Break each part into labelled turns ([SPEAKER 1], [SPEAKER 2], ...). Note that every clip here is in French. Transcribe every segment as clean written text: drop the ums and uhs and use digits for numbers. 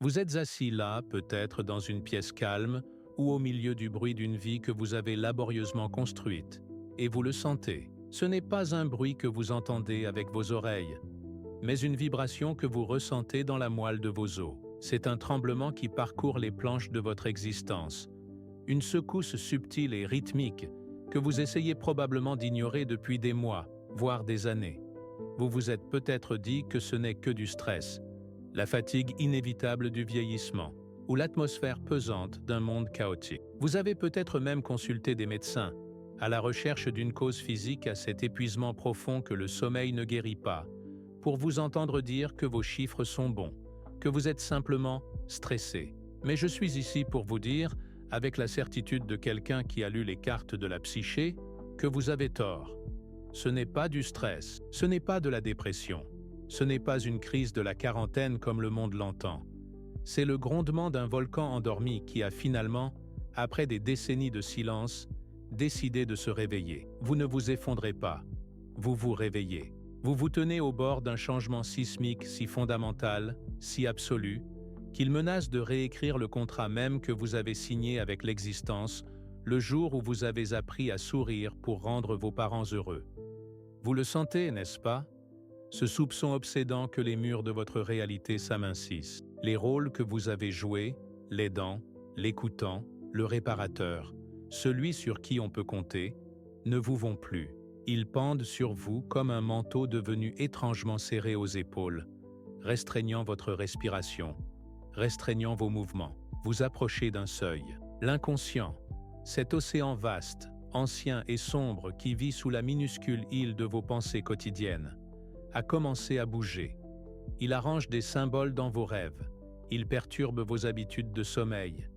[SPEAKER 1] Vous êtes assis là, peut-être dans une pièce calme ou au milieu du bruit d'une vie que vous avez laborieusement construite. Et vous le sentez. Ce n'est pas un bruit que vous entendez avec vos oreilles, mais une vibration que vous ressentez dans la moelle de vos os. C'est un tremblement qui parcourt les planches de votre existence, une secousse subtile et rythmique que vous essayez probablement d'ignorer depuis des mois, voire des années. Vous vous êtes peut-être dit que ce n'est que du stress, la fatigue inévitable du vieillissement, ou l'atmosphère pesante d'un monde chaotique. Vous avez peut-être même consulté des médecins, à la recherche d'une cause physique à cet épuisement profond que le sommeil ne guérit pas, pour vous entendre dire que vos chiffres sont bons, que vous êtes simplement stressé. Mais je suis ici pour vous dire, avec la certitude de quelqu'un qui a lu les cartes de la psyché, que vous avez tort. Ce n'est pas du stress, ce n'est pas de la dépression, ce n'est pas une crise de la quarantaine comme le monde l'entend. C'est le grondement d'un volcan endormi qui a finalement, après des décennies de silence, décidé de se réveiller. Vous ne vous effondrez pas, vous vous réveillez. Vous vous tenez au bord d'un changement sismique si fondamental, si absolu, qu'il menace de réécrire le contrat même que vous avez signé avec l'existence le jour où vous avez appris à sourire pour rendre vos parents heureux. Vous le sentez, n'est-ce pas? Ce soupçon obsédant que les murs de votre réalité s'amincissent. Les rôles que vous avez joués, l'aidant, l'écoutant, le réparateur, celui sur qui on peut compter, ne vous vont plus. Ils pendent sur vous comme un manteau devenu étrangement serré aux épaules, restreignant votre respiration, restreignant vos mouvements. Vous approchez d'un seuil. L'inconscient, cet océan vaste, ancien et sombre qui vit sous la minuscule île de vos pensées quotidiennes, a commencé à bouger. Il arrange des symboles dans vos rêves. Il perturbe vos habitudes de sommeil.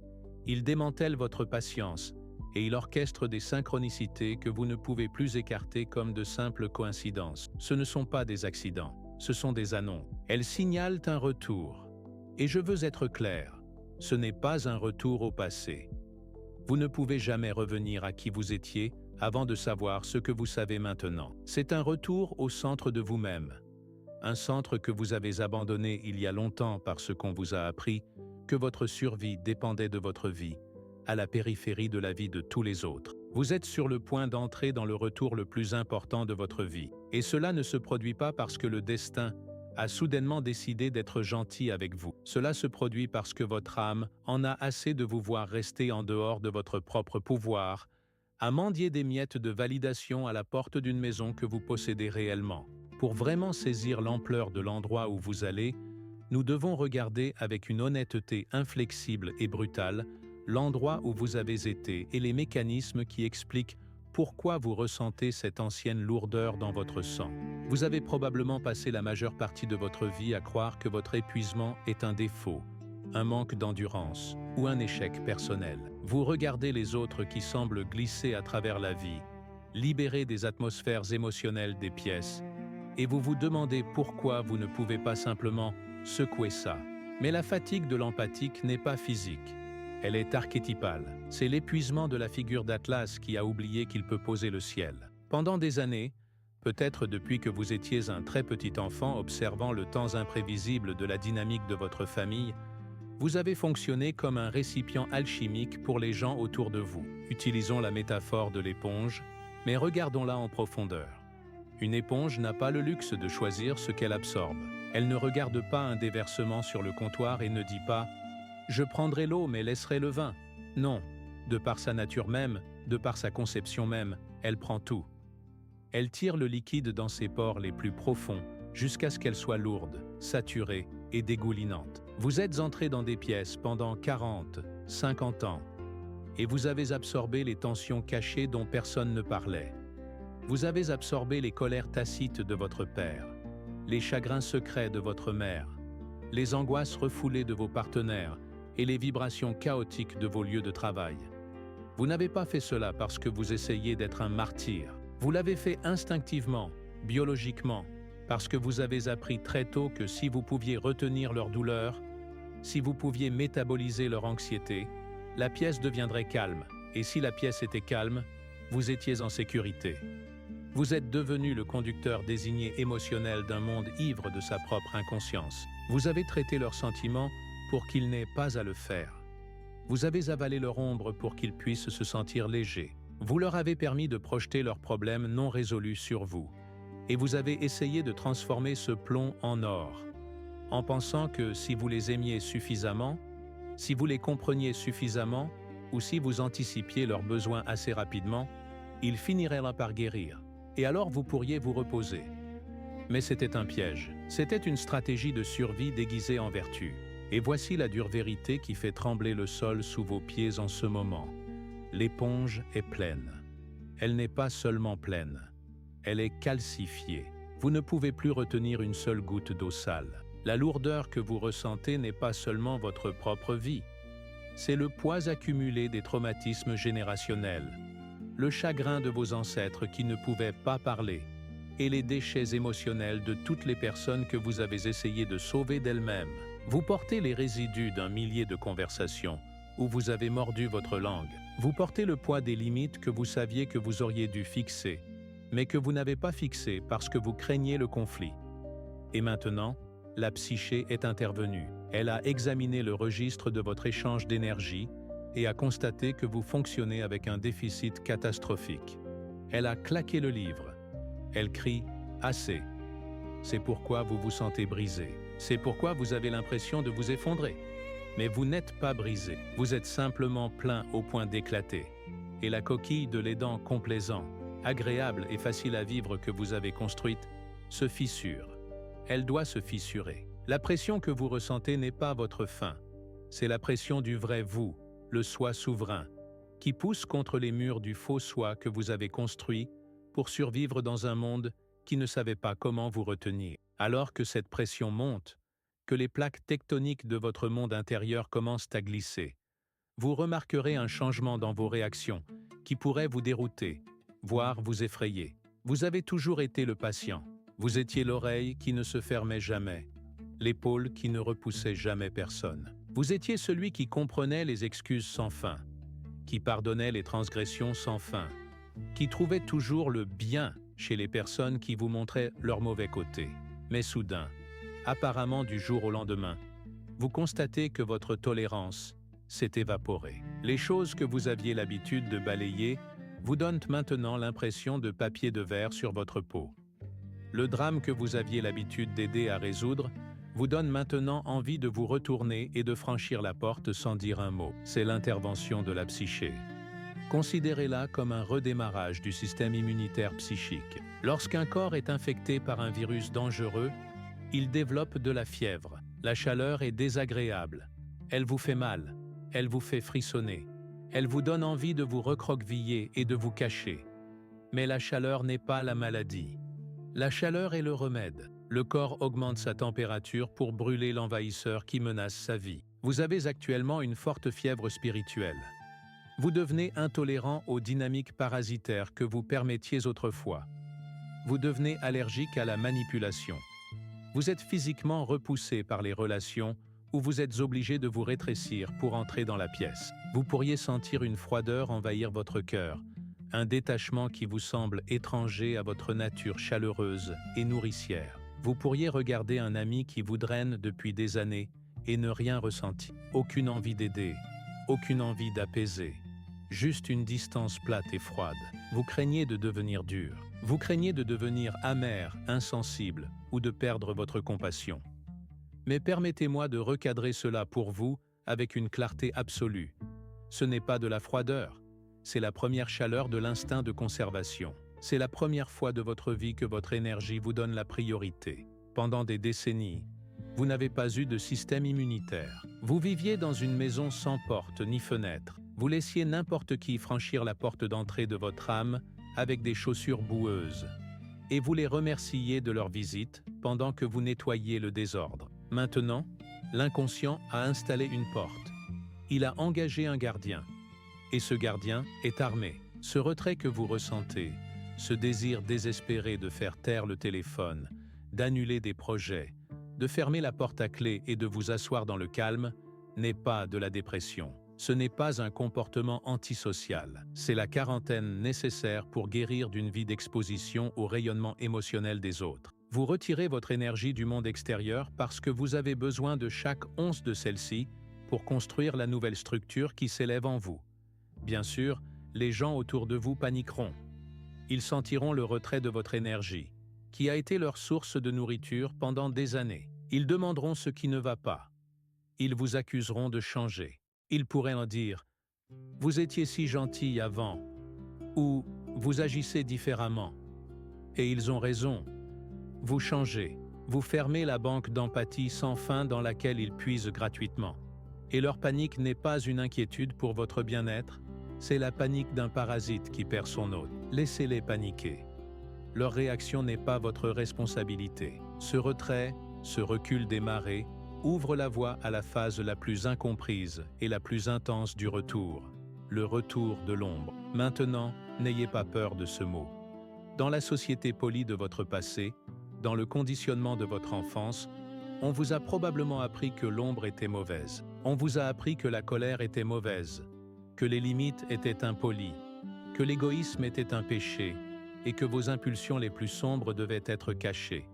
[SPEAKER 1] Il démantèle votre patience et il orchestre des synchronicités que vous ne pouvez plus écarter comme de simples coïncidences. Ce ne sont pas des accidents, ce sont des annonces. Elles signalent un retour. Et je veux être clair, ce n'est pas un retour au passé. Vous ne pouvez jamais revenir à qui vous étiez avant de savoir ce que vous savez maintenant. C'est un retour au centre de vous-même. Un centre que vous avez abandonné il y a longtemps parce qu'on vous a appris que votre survie dépendait de votre vie, à la périphérie de la vie de tous les autres. Vous êtes sur le point d'entrer dans le retour le plus important de votre vie. Et cela ne se produit pas parce que le destin a soudainement décidé d'être gentil avec vous. Cela se produit parce que votre âme en a assez de vous voir rester en dehors de votre propre pouvoir, à mendier des miettes de validation à la porte d'une maison que vous possédez réellement. Pour vraiment saisir l'ampleur de l'endroit où vous allez, nous devons regarder avec une honnêteté inflexible et brutale l'endroit où vous avez été et les mécanismes qui expliquent pourquoi vous ressentez cette ancienne lourdeur dans votre sang. Vous avez probablement passé la majeure partie de votre vie à croire que votre épuisement est un défaut, un manque d'endurance ou un échec personnel. Vous regardez les autres qui semblent glisser à travers la vie, libérer des atmosphères émotionnelles des pièces, et vous vous demandez pourquoi vous ne pouvez pas simplement secouer ça. Mais la fatigue de l'empathique n'est pas physique. Elle est archétypale. C'est l'épuisement de la figure d'Atlas qui a oublié qu'il peut poser le ciel. Pendant des années, peut-être depuis que vous étiez un très petit enfant observant le temps imprévisible de la dynamique de votre famille, vous avez fonctionné comme un récipient alchimique pour les gens autour de vous. Utilisons la métaphore de l'éponge, mais regardons-la en profondeur. Une éponge n'a pas le luxe de choisir ce qu'elle absorbe. Elle ne regarde pas un déversement sur le comptoir et ne dit pas « Je prendrai l'eau mais laisserai le vin ». Non, de par sa nature même, de par sa conception même, elle prend tout. Elle tire le liquide dans ses pores les plus profonds jusqu'à ce qu'elle soit lourde, saturée et dégoulinante. Vous êtes entré dans des pièces pendant 40, 50 ans et vous avez absorbé les tensions cachées dont personne ne parlait. Vous avez absorbé les colères tacites de votre père, les chagrins secrets de votre mère, les angoisses refoulées de vos partenaires et les vibrations chaotiques de vos lieux de travail. Vous n'avez pas fait cela parce que vous essayez d'être un martyr. Vous l'avez fait instinctivement, biologiquement, parce que vous avez appris très tôt que si vous pouviez retenir leur douleur, si vous pouviez métaboliser leur anxiété, la pièce deviendrait calme, et si la pièce était calme, vous étiez en sécurité. Vous êtes devenu le conducteur désigné émotionnel d'un monde ivre de sa propre inconscience. Vous avez traité leurs sentiments pour qu'ils n'aient pas à le faire. Vous avez avalé leur ombre pour qu'ils puissent se sentir légers. Vous leur avez permis de projeter leurs problèmes non résolus sur vous. Et vous avez essayé de transformer ce plomb en or, en pensant que si vous les aimiez suffisamment, si vous les compreniez suffisamment, ou si vous anticipiez leurs besoins assez rapidement, ils finiraient là par guérir, et alors vous pourriez vous reposer. Mais c'était un piège. C'était une stratégie de survie déguisée en vertu. Et voici la dure vérité qui fait trembler le sol sous vos pieds en ce moment. L'éponge est pleine. Elle n'est pas seulement pleine. Elle est calcifiée. Vous ne pouvez plus retenir une seule goutte d'eau sale. La lourdeur que vous ressentez n'est pas seulement votre propre vie. C'est le poids accumulé des traumatismes générationnels, le chagrin de vos ancêtres qui ne pouvaient pas parler, et les déchets émotionnels de toutes les personnes que vous avez essayé de sauver d'elles-mêmes. Vous portez les résidus d'un millier de conversations où vous avez mordu votre langue. Vous portez le poids des limites que vous saviez que vous auriez dû fixer, mais que vous n'avez pas fixées parce que vous craignez le conflit. Et maintenant, la psyché est intervenue. Elle a examiné le registre de votre échange d'énergie et a constaté que vous fonctionnez avec un déficit catastrophique. Elle a claqué le livre. Elle crie « Assez ». C'est pourquoi vous vous sentez brisé. C'est pourquoi vous avez l'impression de vous effondrer. Mais vous n'êtes pas brisé. Vous êtes simplement plein au point d'éclater. Et la coquille de l'aidant complaisant, agréable et facile à vivre que vous avez construite, se fissure. Elle doit se fissurer. La pression que vous ressentez n'est pas votre fin. C'est la pression du vrai vous, le soi souverain, qui pousse contre les murs du faux soi que vous avez construit pour survivre dans un monde qui ne savait pas comment vous retenir. Alors que cette pression monte, que les plaques tectoniques de votre monde intérieur commencent à glisser, vous remarquerez un changement dans vos réactions qui pourrait vous dérouter, voire vous effrayer. Vous avez toujours été le patient. Vous étiez l'oreille qui ne se fermait jamais, l'épaule qui ne repoussait jamais personne. Vous étiez celui qui comprenait les excuses sans fin, qui pardonnait les transgressions sans fin, qui trouvait toujours le bien chez les personnes qui vous montraient leur mauvais côté. Mais soudain, apparemment du jour au lendemain, vous constatez que votre tolérance s'est évaporée. Les choses que vous aviez l'habitude de balayer vous donnent maintenant l'impression de papier de verre sur votre peau. Le drame que vous aviez l'habitude d'aider à résoudre vous donne maintenant envie de vous retourner et de franchir la porte sans dire un mot. C'est l'intervention de la psyché. Considérez-la comme un redémarrage du système immunitaire psychique. Lorsqu'un corps est infecté par un virus dangereux, il développe de la fièvre. La chaleur est désagréable. Elle vous fait mal. Elle vous fait frissonner. Elle vous donne envie de vous recroqueviller et de vous cacher. Mais la chaleur n'est pas la maladie. La chaleur est le remède. Le corps augmente sa température pour brûler l'envahisseur qui menace sa vie. Vous avez actuellement une forte fièvre spirituelle. Vous devenez intolérant aux dynamiques parasitaires que vous permettiez autrefois. Vous devenez allergique à la manipulation. Vous êtes physiquement repoussé par les relations où vous êtes obligé de vous rétrécir pour entrer dans la pièce. Vous pourriez sentir une froideur envahir votre cœur, un détachement qui vous semble étranger à votre nature chaleureuse et nourricière. Vous pourriez regarder un ami qui vous draine depuis des années et ne rien ressentir. Aucune envie d'aider, aucune envie d'apaiser, juste une distance plate et froide. Vous craignez de devenir dur. Vous craignez de devenir amer, insensible ou de perdre votre compassion. Mais permettez-moi de recadrer cela pour vous avec une clarté absolue. Ce n'est pas de la froideur, c'est la première chaleur de l'instinct de conservation. C'est la première fois de votre vie que votre énergie vous donne la priorité. Pendant des décennies, vous n'avez pas eu de système immunitaire. Vous viviez dans une maison sans porte ni fenêtre. Vous laissiez n'importe qui franchir la porte d'entrée de votre âme avec des chaussures boueuses. Et vous les remerciiez de leur visite pendant que vous nettoyiez le désordre. Maintenant, l'inconscient a installé une porte. Il a engagé un gardien. Et ce gardien est armé. Ce retrait que vous ressentez, ce désir désespéré de faire taire le téléphone, d'annuler des projets, de fermer la porte à clé et de vous asseoir dans le calme, n'est pas de la dépression. Ce n'est pas un comportement antisocial. C'est la quarantaine nécessaire pour guérir d'une vie d'exposition au rayonnement émotionnel des autres. Vous retirez votre énergie du monde extérieur parce que vous avez besoin de chaque once de celle-ci pour construire la nouvelle structure qui s'élève en vous. Bien sûr, les gens autour de vous paniqueront. Ils sentiront le retrait de votre énergie, qui a été leur source de nourriture pendant des années. Ils demanderont ce qui ne va pas. Ils vous accuseront de changer. Ils pourraient en dire « Vous étiez si gentil avant » ou « Vous agissez différemment ». Et ils ont raison. Vous changez. Vous fermez la banque d'empathie sans fin dans laquelle ils puisent gratuitement. Et leur panique n'est pas une inquiétude pour votre bien-être, c'est la panique d'un parasite qui perd son hôte. Laissez-les paniquer. Leur réaction n'est pas votre responsabilité. Ce retrait, ce recul des marées, ouvre la voie à la phase la plus incomprise et la plus intense du retour, le retour de l'ombre. Maintenant, n'ayez pas peur de ce mot. Dans la société polie de votre passé, dans le conditionnement de votre enfance, on vous a probablement appris que l'ombre était mauvaise. On vous a appris que la colère était mauvaise, que les limites étaient impolies, que l'égoïsme était un péché et que vos impulsions les plus sombres devaient être cachées.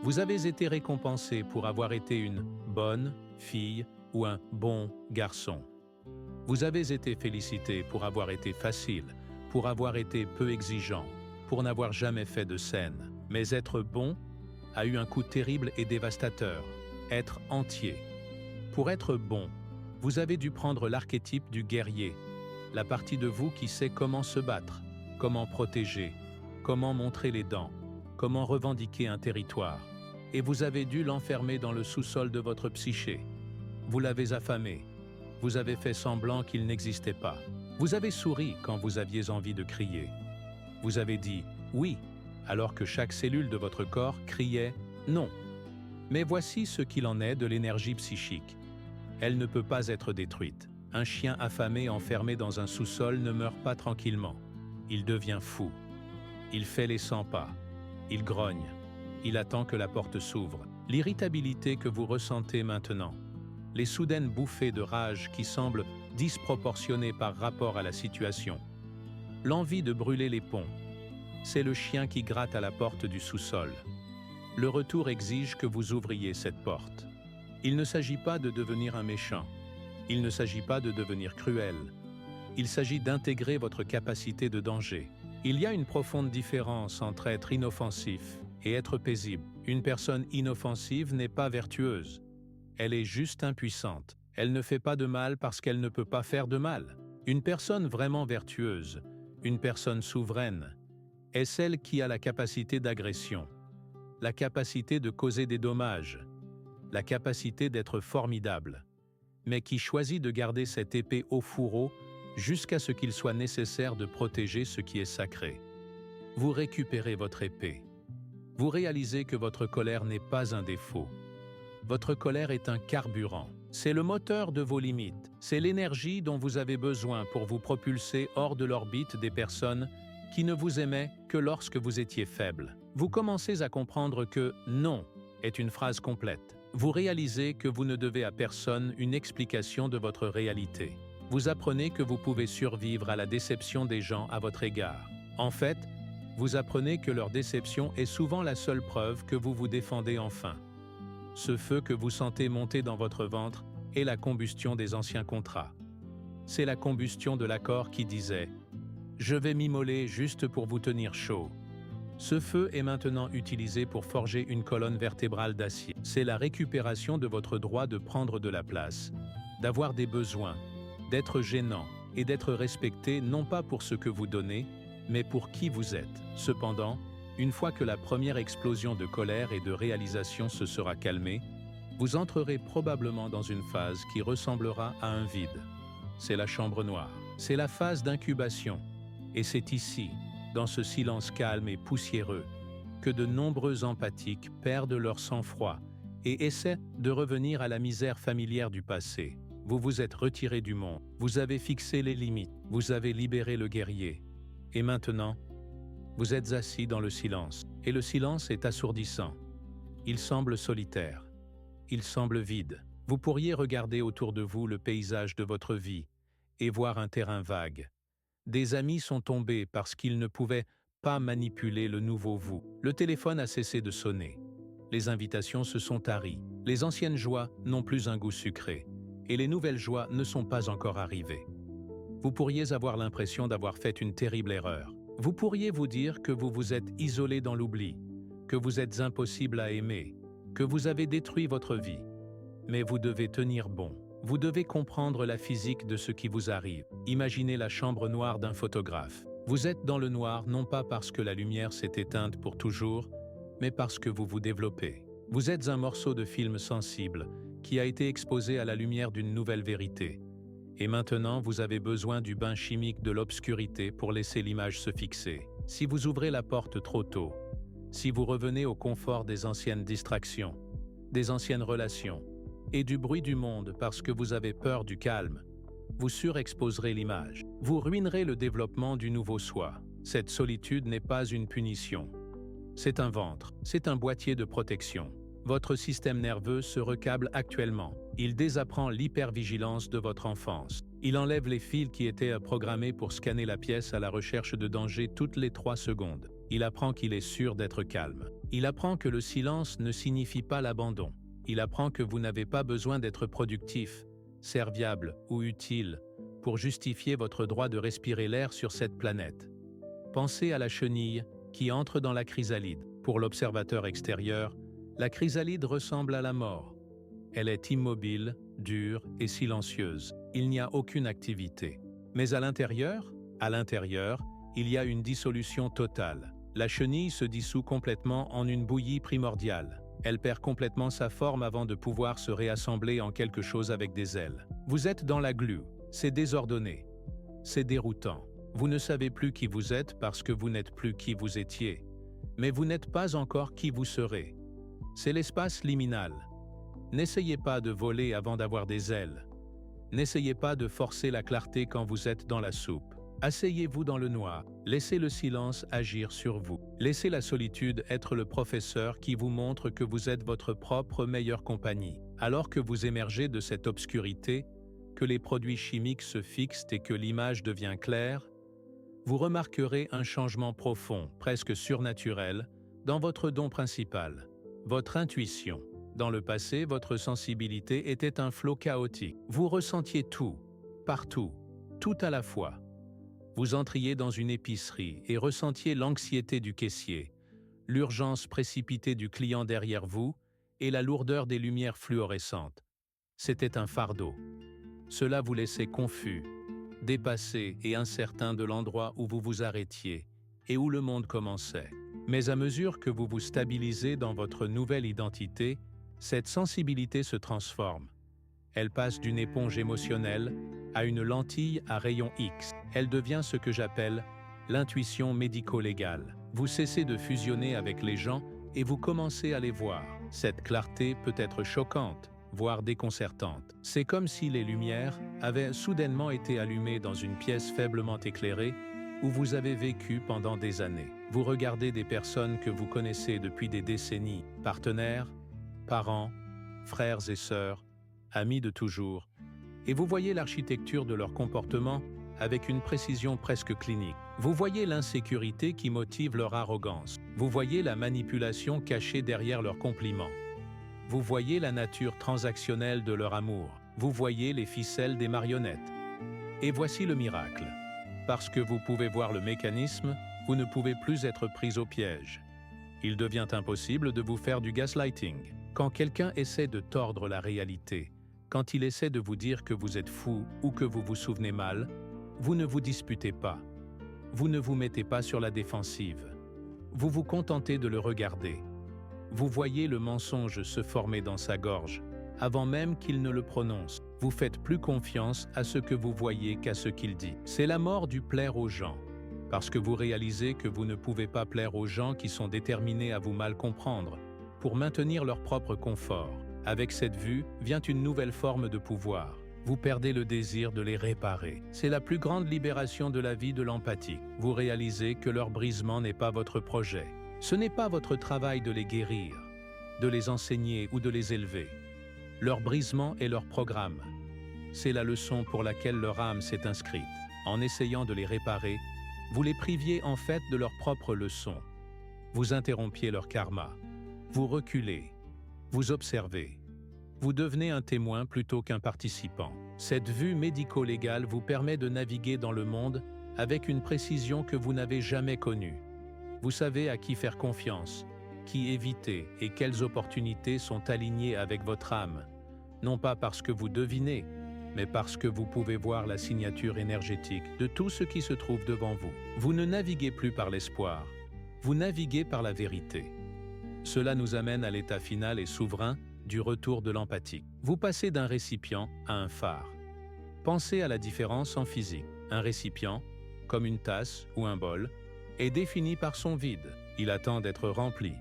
[SPEAKER 1] Vous avez été récompensé pour avoir été une bonne fille ou un bon garçon. Vous avez été félicité pour avoir été facile, pour avoir été peu exigeant, pour n'avoir jamais fait de scène. Mais être bon a eu un coup terrible et dévastateur, être entier. Pour être bon, vous avez dû prendre l'archétype du guerrier, la partie de vous qui sait comment se battre, comment protéger, comment montrer les dents, comment revendiquer un territoire. Et vous avez dû l'enfermer dans le sous-sol de votre psyché. Vous l'avez affamé, vous avez fait semblant qu'il n'existait pas. Vous avez souri quand vous aviez envie de crier. Vous avez dit « oui », alors que chaque cellule de votre corps criait « non ». Mais voici ce qu'il en est de l'énergie psychique. Elle ne peut pas être détruite. Un chien affamé enfermé dans un sous-sol ne meurt pas tranquillement. Il devient fou. Il fait les 100 pas. Il grogne. Il attend que la porte s'ouvre. L'irritabilité que vous ressentez maintenant, les soudaines bouffées de rage qui semblent disproportionnées par rapport à la situation, l'envie de brûler les ponts, c'est le chien qui gratte à la porte du sous-sol. Le retour exige que vous ouvriez cette porte. Il ne s'agit pas de devenir un méchant. Il ne s'agit pas de devenir cruel. Il s'agit d'intégrer votre capacité de danger. Il y a une profonde différence entre être inoffensif et être paisible. Une personne inoffensive n'est pas vertueuse. Elle est juste impuissante. Elle ne fait pas de mal parce qu'elle ne peut pas faire de mal. Une personne vraiment vertueuse, une personne souveraine, est celle qui a la capacité d'agression, la capacité de causer des dommages, la capacité d'être formidable, mais qui choisit de garder cette épée au fourreau jusqu'à ce qu'il soit nécessaire de protéger ce qui est sacré. Vous récupérez votre épée. Vous réalisez que votre colère n'est pas un défaut. Votre colère est un carburant. C'est le moteur de vos limites. C'est l'énergie dont vous avez besoin pour vous propulser hors de l'orbite des personnes qui ne vous aimaient que lorsque vous étiez faible. Vous commencez à comprendre que « non » est une phrase complète. Vous réalisez que vous ne devez à personne une explication de votre réalité. Vous apprenez que vous pouvez survivre à la déception des gens à votre égard. En fait, vous apprenez que leur déception est souvent la seule preuve que vous vous défendez enfin. Ce feu que vous sentez monter dans votre ventre est la combustion des anciens contrats. C'est la combustion de l'accord qui disait « Je vais m'immoler juste pour vous tenir chaud ». Ce feu est maintenant utilisé pour forger une colonne vertébrale d'acier. C'est la récupération de votre droit de prendre de la place, d'avoir des besoins, d'être gênant et d'être respecté non pas pour ce que vous donnez, mais pour qui vous êtes. Cependant, une fois que la première explosion de colère et de réalisation se sera calmée, vous entrerez probablement dans une phase qui ressemblera à un vide. C'est la chambre noire. C'est la phase d'incubation. Et c'est ici, dans ce silence calme et poussiéreux, que de nombreux empathiques perdent leur sang-froid et essaient de revenir à la misère familière du passé. Vous vous êtes retiré du monde, vous avez fixé les limites, vous avez libéré le guerrier. Et maintenant, vous êtes assis dans le silence. Et le silence est assourdissant. Il semble solitaire. Il semble vide. Vous pourriez regarder autour de vous le paysage de votre vie et voir un terrain vague. Des amis sont tombés parce qu'ils ne pouvaient pas manipuler le nouveau vous. Le téléphone a cessé de sonner. Les invitations se sont taries. Les anciennes joies n'ont plus un goût sucré. Et les nouvelles joies ne sont pas encore arrivées. Vous pourriez avoir l'impression d'avoir fait une terrible erreur. Vous pourriez vous dire que vous vous êtes isolé dans l'oubli, que vous êtes impossible à aimer, que vous avez détruit votre vie. Mais vous devez tenir bon. Vous devez comprendre la physique de ce qui vous arrive. Imaginez la chambre noire d'un photographe. Vous êtes dans le noir non pas parce que la lumière s'est éteinte pour toujours, mais parce que vous vous développez. Vous êtes un morceau de film sensible qui a été exposé à la lumière d'une nouvelle vérité. Et maintenant, vous avez besoin du bain chimique de l'obscurité pour laisser l'image se fixer. Si vous ouvrez la porte trop tôt, si vous revenez au confort des anciennes distractions, des anciennes relations, et du bruit du monde parce que vous avez peur du calme, vous surexposerez l'image. Vous ruinerez le développement du nouveau soi. Cette solitude n'est pas une punition. C'est un ventre, c'est un boîtier de protection. Votre système nerveux se recable actuellement. Il désapprend l'hypervigilance de votre enfance. Il enlève les fils qui étaient programmés pour scanner la pièce à la recherche de danger toutes les 3 secondes. Il apprend qu'il est sûr d'être calme. Il apprend que le silence ne signifie pas l'abandon. Il apprend que vous n'avez pas besoin d'être productif, serviable ou utile pour justifier votre droit de respirer l'air sur cette planète. Pensez à la chenille qui entre dans la chrysalide. Pour l'observateur extérieur, la chrysalide ressemble à la mort. Elle est immobile, dure et silencieuse. Il n'y a aucune activité. Mais à l'intérieur, il y a une dissolution totale. La chenille se dissout complètement en une bouillie primordiale. Elle perd complètement sa forme avant de pouvoir se réassembler en quelque chose avec des ailes. Vous êtes dans la glu. C'est désordonné. C'est déroutant. Vous ne savez plus qui vous êtes parce que vous n'êtes plus qui vous étiez. Mais vous n'êtes pas encore qui vous serez. C'est l'espace liminal. N'essayez pas de voler avant d'avoir des ailes. N'essayez pas de forcer la clarté quand vous êtes dans la soupe. Asseyez-vous dans le noir. Laissez le silence agir sur vous. Laissez la solitude être le professeur qui vous montre que vous êtes votre propre meilleure compagnie. Alors que vous émergez de cette obscurité, que les produits chimiques se fixent et que l'image devient claire, vous remarquerez un changement profond, presque surnaturel, dans votre don principal, votre intuition. Dans le passé, votre sensibilité était un flot chaotique. Vous ressentiez tout, partout, tout à la fois. Vous entriez dans une épicerie et ressentiez l'anxiété du caissier, l'urgence précipitée du client derrière vous et la lourdeur des lumières fluorescentes. C'était un fardeau. Cela vous laissait confus, dépassé et incertain de l'endroit où vous vous arrêtiez et où le monde commençait. Mais à mesure que vous vous stabilisez dans votre nouvelle identité, cette sensibilité se transforme. Elle passe d'une éponge émotionnelle à une lentille à rayon X. Elle devient ce que j'appelle l'intuition médico-légale. Vous cessez de fusionner avec les gens et vous commencez à les voir. Cette clarté peut être choquante, voire déconcertante. C'est comme si les lumières avaient soudainement été allumées dans une pièce faiblement éclairée où vous avez vécu pendant des années. Vous regardez des personnes que vous connaissez depuis des décennies, partenaires, parents, frères et sœurs, amis de toujours, et vous voyez l'architecture de leur comportement avec une précision presque clinique. Vous voyez l'insécurité qui motive leur arrogance. Vous voyez la manipulation cachée derrière leurs compliments. Vous voyez la nature transactionnelle de leur amour. Vous voyez les ficelles des marionnettes. Et voici le miracle. Parce que vous pouvez voir le mécanisme, vous ne pouvez plus être pris au piège. Il devient impossible de vous faire du gaslighting. Quand quelqu'un essaie de tordre la réalité, quand il essaie de vous dire que vous êtes fou ou que vous vous souvenez mal, vous ne vous disputez pas. Vous ne vous mettez pas sur la défensive. Vous vous contentez de le regarder. Vous voyez le mensonge se former dans sa gorge, avant même qu'il ne le prononce. Vous faites plus confiance à ce que vous voyez qu'à ce qu'il dit. C'est la mort du plaire aux gens, parce que vous réalisez que vous ne pouvez pas plaire aux gens qui sont déterminés à vous mal comprendre, pour maintenir leur propre confort. Avec cette vue vient une nouvelle forme de pouvoir. Vous perdez le désir de les réparer. C'est la plus grande libération de la vie de l'empathie. Vous réalisez que leur brisement n'est pas votre projet. Ce n'est pas votre travail de les guérir, de les enseigner ou de les élever. Leur brisement est leur programme. C'est la leçon pour laquelle leur âme s'est inscrite. En essayant de les réparer, Vous les priviez en fait de leur propre leçon. Vous interrompiez leur karma. Vous reculez. Vous observez. Vous devenez un témoin plutôt qu'un participant. Cette vue médico-légale vous permet de naviguer dans le monde avec une précision que vous n'avez jamais connue. Vous savez à qui faire confiance, qui éviter et quelles opportunités sont alignées avec votre âme, non pas parce que vous devinez, mais parce que vous pouvez voir la signature énergétique de tout ce qui se trouve devant vous. Vous ne naviguez plus par l'espoir, vous naviguez par la vérité. Cela nous amène à l'état final et souverain du retour de l'empathie. Vous passez d'un récipient à un phare. Pensez à la différence en physique. Un récipient, comme une tasse ou un bol, est défini par son vide. Il attend d'être rempli.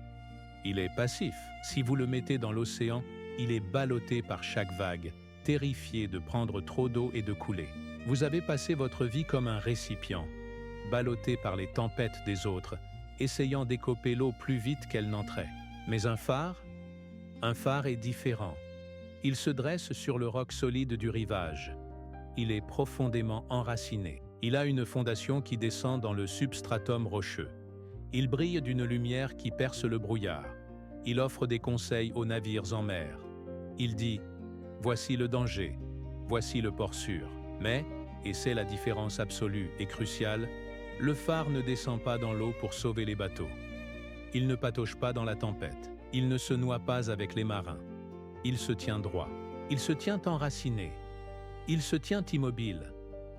[SPEAKER 1] Il est passif. Si vous le mettez dans l'océan, il est ballotté par chaque vague, terrifié de prendre trop d'eau et de couler. Vous avez passé votre vie comme un récipient, ballotté par les tempêtes des autres, essayant d'écoper l'eau plus vite qu'elle n'entrait. Mais un phare est différent. Il se dresse sur le roc solide du rivage. Il est profondément enraciné. Il a une fondation qui descend dans le substratum rocheux. Il brille d'une lumière qui perce le brouillard. Il offre des conseils aux navires en mer. Il dit « Voici le danger, voici le port sûr ». Mais, et c'est la différence absolue et cruciale, le phare ne descend pas dans l'eau pour sauver les bateaux. Il ne patauge pas dans la tempête. Il ne se noie pas avec les marins. Il se tient droit. Il se tient enraciné. Il se tient immobile.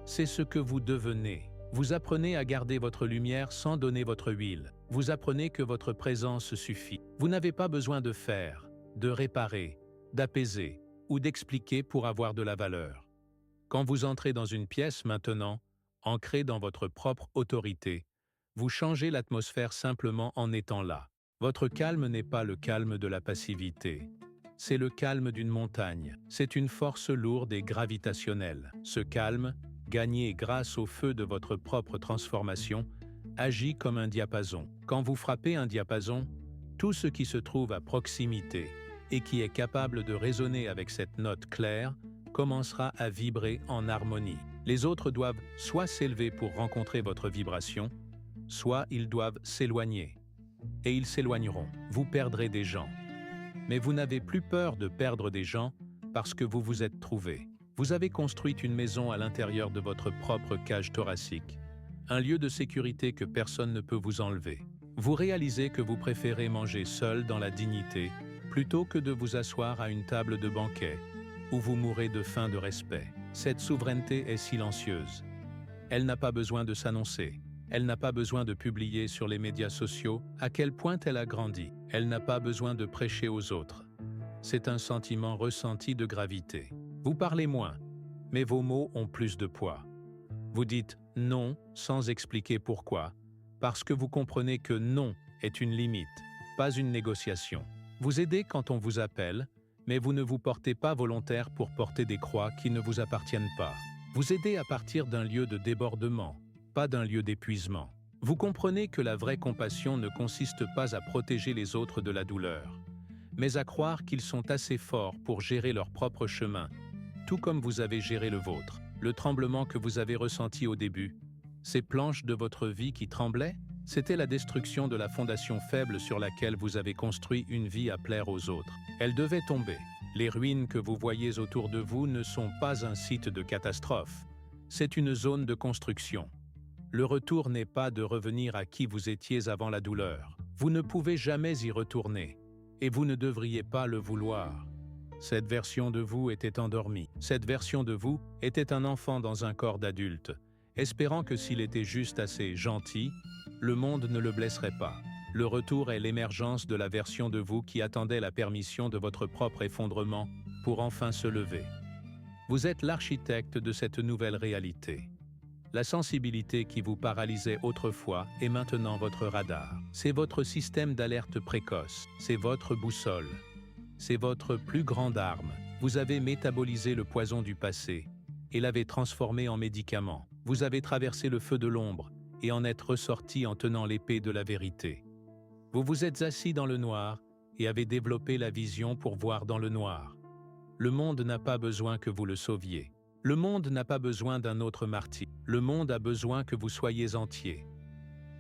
[SPEAKER 1] C'est ce que vous devenez. Vous apprenez à garder votre lumière sans donner votre huile. Vous apprenez que votre présence suffit. Vous n'avez pas besoin de faire, de réparer, d'apaiser ou d'expliquer pour avoir de la valeur. Quand vous entrez dans une pièce maintenant, ancrée dans votre propre autorité, vous changez l'atmosphère simplement en étant là. Votre calme n'est pas le calme de la passivité. C'est le calme d'une montagne. C'est une force lourde et gravitationnelle. Ce calme, gagné grâce au feu de votre propre transformation, agit comme un diapason. Quand vous frappez un diapason, tout ce qui se trouve à proximité et qui est capable de résonner avec cette note claire commencera à vibrer en harmonie. Les autres doivent soit s'élever pour rencontrer votre vibration, soit ils doivent s'éloigner. Et ils s'éloigneront. Vous perdrez des gens. Mais vous n'avez plus peur de perdre des gens parce que vous vous êtes trouvé. Vous avez construit une maison à l'intérieur de votre propre cage thoracique, un lieu de sécurité que personne ne peut vous enlever. Vous réalisez que vous préférez manger seul dans la dignité plutôt que de vous asseoir à une table de banquet où vous mourrez de faim de respect. Cette souveraineté est silencieuse. Elle n'a pas besoin de s'annoncer. Elle n'a pas besoin de publier sur les médias sociaux à quel point elle a grandi. Elle n'a pas besoin de prêcher aux autres. C'est un sentiment ressenti de gravité. Vous parlez moins, mais vos mots ont plus de poids. Vous dites non sans expliquer pourquoi, parce que vous comprenez que non est une limite, pas une négociation. Vous aidez quand on vous appelle, mais vous ne vous portez pas volontaire pour porter des croix qui ne vous appartiennent pas. Vous aidez à partir d'un lieu de débordement, pas d'un lieu d'épuisement. Vous comprenez que la vraie compassion ne consiste pas à protéger les autres de la douleur, mais à croire qu'ils sont assez forts pour gérer leur propre chemin, tout comme vous avez géré le vôtre. Le tremblement que vous avez ressenti au début, ces planches de votre vie qui tremblaient, c'était la destruction de la fondation faible sur laquelle vous avez construit une vie à plaire aux autres. Elle devait tomber. Les ruines que vous voyez autour de vous ne sont pas un site de catastrophe, c'est une zone de construction. Le retour n'est pas de revenir à qui vous étiez avant la douleur. Vous ne pouvez jamais y retourner, et vous ne devriez pas le vouloir. Cette version de vous était endormie. Cette version de vous était un enfant dans un corps d'adulte, espérant que s'il était juste assez gentil, le monde ne le blesserait pas. Le retour est l'émergence de la version de vous qui attendait la permission de votre propre effondrement pour enfin se lever. Vous êtes l'architecte de cette nouvelle réalité. La sensibilité qui vous paralysait autrefois est maintenant votre radar. C'est votre système d'alerte précoce. C'est votre boussole. C'est votre plus grande arme. Vous avez métabolisé le poison du passé et l'avez transformé en médicament. Vous avez traversé le feu de l'ombre et en êtes ressorti en tenant l'épée de la vérité. Vous vous êtes assis dans le noir et avez développé la vision pour voir dans le noir. Le monde n'a pas besoin que vous le sauviez. Le monde n'a pas besoin d'un autre martyr. Le monde a besoin que vous soyez entier.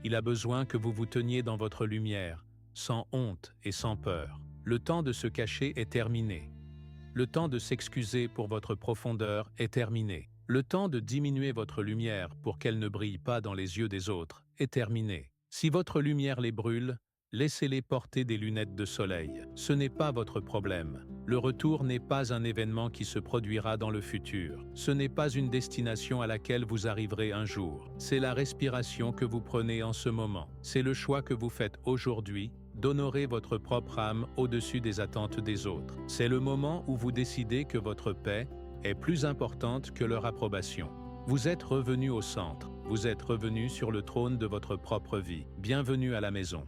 [SPEAKER 1] Il a besoin que vous vous teniez dans votre lumière, sans honte et sans peur. Le temps de se cacher est terminé. Le temps de s'excuser pour votre profondeur est terminé. Le temps de diminuer votre lumière pour qu'elle ne brille pas dans les yeux des autres est terminé. Si votre lumière les brûle, laissez-les porter des lunettes de soleil. Ce n'est pas votre problème. Le retour n'est pas un événement qui se produira dans le futur. Ce n'est pas une destination à laquelle vous arriverez un jour. C'est la respiration que vous prenez en ce moment. C'est le choix que vous faites aujourd'hui d'honorer votre propre âme au-dessus des attentes des autres. C'est le moment où vous décidez que votre paix est plus importante que leur approbation. Vous êtes revenu au centre. Vous êtes revenu sur le trône de votre propre vie. Bienvenue à la maison.